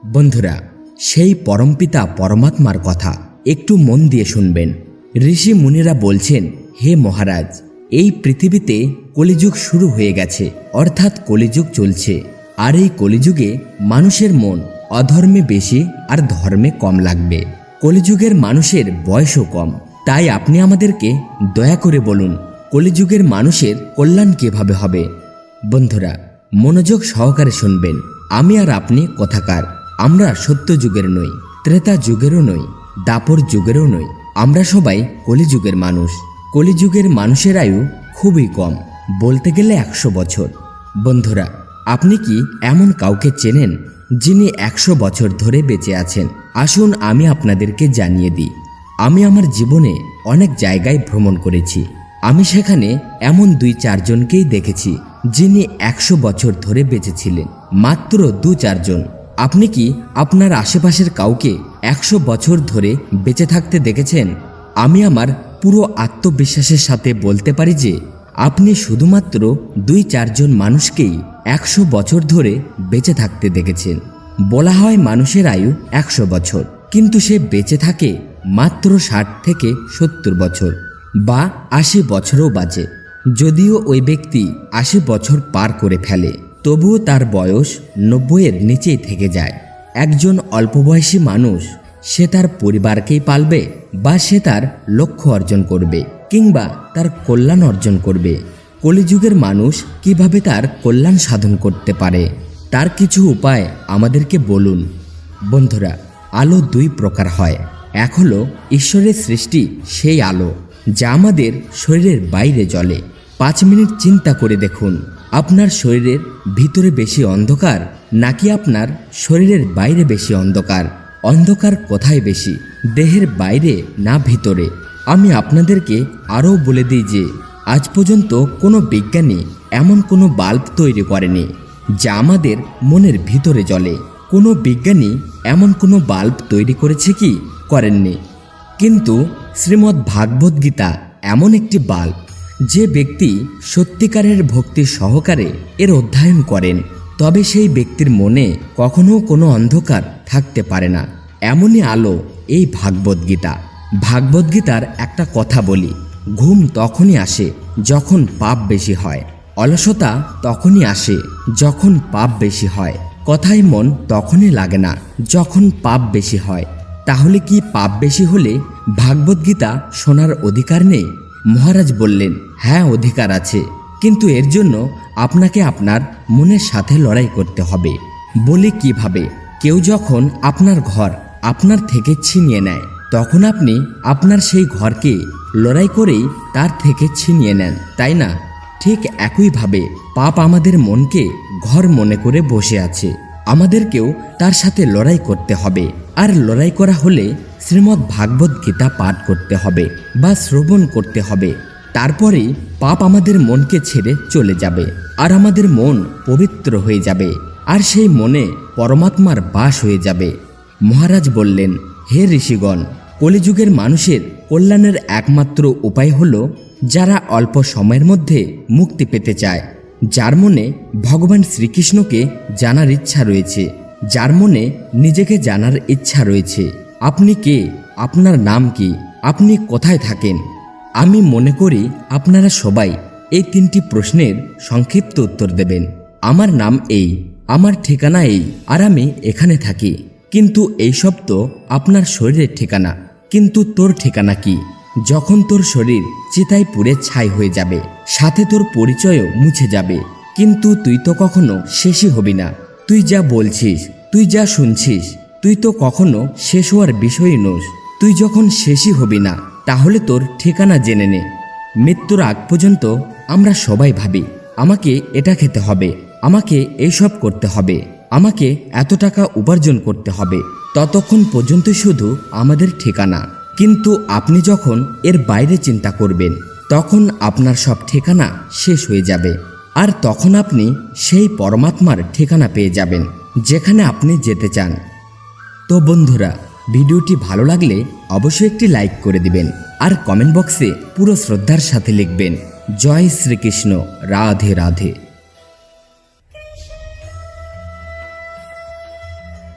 বন্ধুরা, সেই পরমপিতা পরমাত্মার কথা একটু মন দিয়ে শুনবেন। ঋষি মুনিরা বলছেন, হে মহারাজ, এই পৃথিবীতে কলিযুগ শুরু হয়ে গেছে, অর্থাৎ কলিযুগ চলছে। আর এই কলিযুগে মানুষের মন অধর্মে বেশি আর ধর্মে কম লাগবে। কলিযুগের মানুষের বয়সও কম। তাই আপনি আমাদেরকে দয়া করে বলুন, কলিযুগের মানুষের কল্যাণ কিভাবে হবে। বন্ধুরা, মনোযোগ সহকারে শুনবেন। আমি আর আপনি কথাকার। আমরা সত্য যুগের নই, ত্রেতা যুগেরও নই, দাপর যুগেরও নই। আমরা সবাই কলিযুগের মানুষ। কলিযুগের মানুষের আয়ু খুবই কম, বলতে গেলে 100 বছর। বন্ধুরা, আপনি কি এমন কাউকে চেনেন যিনি 100 বছর ধরে বেঁচে আছেন? আসুন আমি আপনাদেরকে জানিয়ে দিই। আমি আমার জীবনে অনেক জায়গায় ভ্রমণ করেছি। আমি সেখানে এমন 2-4 জনকেই দেখেছি যিনি 100 বছর ধরে বেঁচে ছিলেন, মাত্র 2-4 জন। আপনি কি আপনার আশেপাশের কাউকে 100 বছর ধরে বেঁচে থাকতে দেখেছেন? আমি আমার পুরো আত্মবিশ্বাসের সাথে বলতে পারি যে আপনি শুধুমাত্র 2-4 জন মানুষকেই 100 বছর ধরে বেঁচে থাকতে দেখেছেন। বলা হয় মানুষের আয়ু 100 বছর, কিন্তু সে বেঁচে থাকে মাত্র 60 থেকে 70 বছর বা 80 বছরও বাঁচে। যদিও ওই ব্যক্তি 80 বছর পার করে ফেলে, তবুও তার বয়স 90-এর নিচেই থেকে যায়। একজন অল্পবয়সী মানুষ, সে তার পরিবারকেই পালবে, বা সে তার লক্ষ্য অর্জন করবে, কিংবা তার কল্যাণ অর্জন করবে। কলিযুগের মানুষ কিভাবে তার কল্যাণ সাধন করতে পারে, তার কিছু উপায় আমাদেরকে বলুন। বন্ধুরা, আলো 2 প্রকার হয়। এক হলো ঈশ্বরের সৃষ্টি সেই আলো, যা আমাদের শরীরের বাইরে জ্বলে। 5 মিনিট চিন্তা করে দেখুন, আপনার শরীরের ভিতরে বেশি অন্ধকার নাকি আপনার শরীরের বাইরে বেশি অন্ধকার? অন্ধকার কোথায় বেশি, দেহের বাইরে না ভিতরে? আমি আপনাদেরকে আরও বলে দিই যে আজ পর্যন্ত কোনো বিজ্ঞানী এমন কোনো বাল্ব তৈরি করেনি যা আমাদের মনের ভিতরে জ্বলে। কোনো বিজ্ঞানী এমন কোনো বাল্ব তৈরি করেছে কি? করেননি। কিন্তু শ্রীমদ্ ভাগবত গীতা এমন একটি বাল্ব, যে ব্যক্তি সত্যিকারের ভক্তি সহকারে এর অধ্যয়ন করেন, তবে সেই ব্যক্তির মনে কখনো কোনো অন্ধকার থাকতে পারে না। এমনই আলো এই ভাগবত গীতা। ভাগবত গীতার একটা কথা বলি, ঘুম তখনই আসে যখন পাপ বেশি হয়, অলসতা তখনই আসে যখন পাপ বেশি হয়, কথায় মন তখনই লাগে না যখন পাপ বেশি হয়। তাহলে কি পাপ বেশি হলে ভাগবত গীতা শোনার অধিকার নেই? মহারাজ বললেন, হ্যাঁ, অধিকার আছে, কিন্তু এর জন্য আপনাকে আপনার মনের সাথে লড়াই করতে হবে। বলি কিভাবে? কেউ যখন আপনার ঘর আপনার থেকে ছিনিয়ে নেয়, তখন আপনি আপনার সেই ঘরকে লড়াই করেই তার থেকে ছিনিয়ে নেন, তাই না? ঠিক একইভাবে পাপ আমাদের মনকে ঘর মনে করে বসে আছে। আমাদেরকেও তার সাথে লড়াই করতে হবে। আর লড়াই করা হলে শ্রীমদ্ ভাগবত গীতা পাঠ করতে হবে বা শ্রবণ করতে হবে। তারপরেই পাপ আমাদের মনকে ছেড়ে চলে যাবে, আর আমাদের মন পবিত্র হয়ে যাবে, আর সেই মনে পরমাত্মার বাস হয়ে যাবে। মহারাজ বললেন, হে ঋষিগণ, কলিযুগের মানুষের কল্যাণের একমাত্র উপায় হলো যারা অল্প সময়ের মধ্যে মুক্তি পেতে চায়, যার মনে ভগবান শ্রীকৃষ্ণকে জানার ইচ্ছা রয়েছে, যার মনে নিজেকে জানার ইচ্ছা রয়েছে। আপনি কে? আপনার নাম কি? আপনি কোথায় থাকেন? আমি মনে করি আপনারা সবাই এই 3টি প্রশ্নের সংক্ষিপ্ত উত্তর দেবেন। আমার নাম এই, আমার ঠিকানা এই, আর আমি এখানে থাকি। কিন্তু এই সব তো আপনার শরীরের ঠিকানা, কিন্তু তোর ঠিকানা কি? যখন তোর শরীর চিতায় পুড়ে ছাই হয়ে যাবে, সাথে তোর পরিচয়ও মুছে যাবে, কিন্তু তুই তো কখনো শেষই হবি না। তুই যা বলছিস, তুই যা শুনছিস, তুই তো কখনো শেষ হওয়ার বিষয়ই নোস। তুই যখন শেষই হবি না, তাহলে তোর ঠিকানা জেনে নে। মৃত্যুর আগ পর্যন্ত আমরা সবাই ভাবি, আমাকে এটা খেতে হবে, আমাকে এইসব করতে হবে, আমাকে এত টাকা উপার্জন করতে হবে। ততক্ষণ পর্যন্ত শুধু আমাদের ঠিকানা। কিন্তু আপনি যখন এর বাইরে চিন্তা করবেন, তখন আপনার সব ঠিকানা শেষ হয়ে যাবে, আর তখন আপনি সেই পরমাত্মার ঠিকানা পেয়ে যাবেন যেখানে আপনি যেতে চান। তো বন্ধুরা, ভিডিওটি ভালো লাগলে অবশ্যই একটি লাইক করে দিবেন, আর কমেন্ট বক্সে পুরো শ্রদ্ধার সাথে লিখবেন, জয় শ্রীকৃষ্ণ, রাধে রাধে।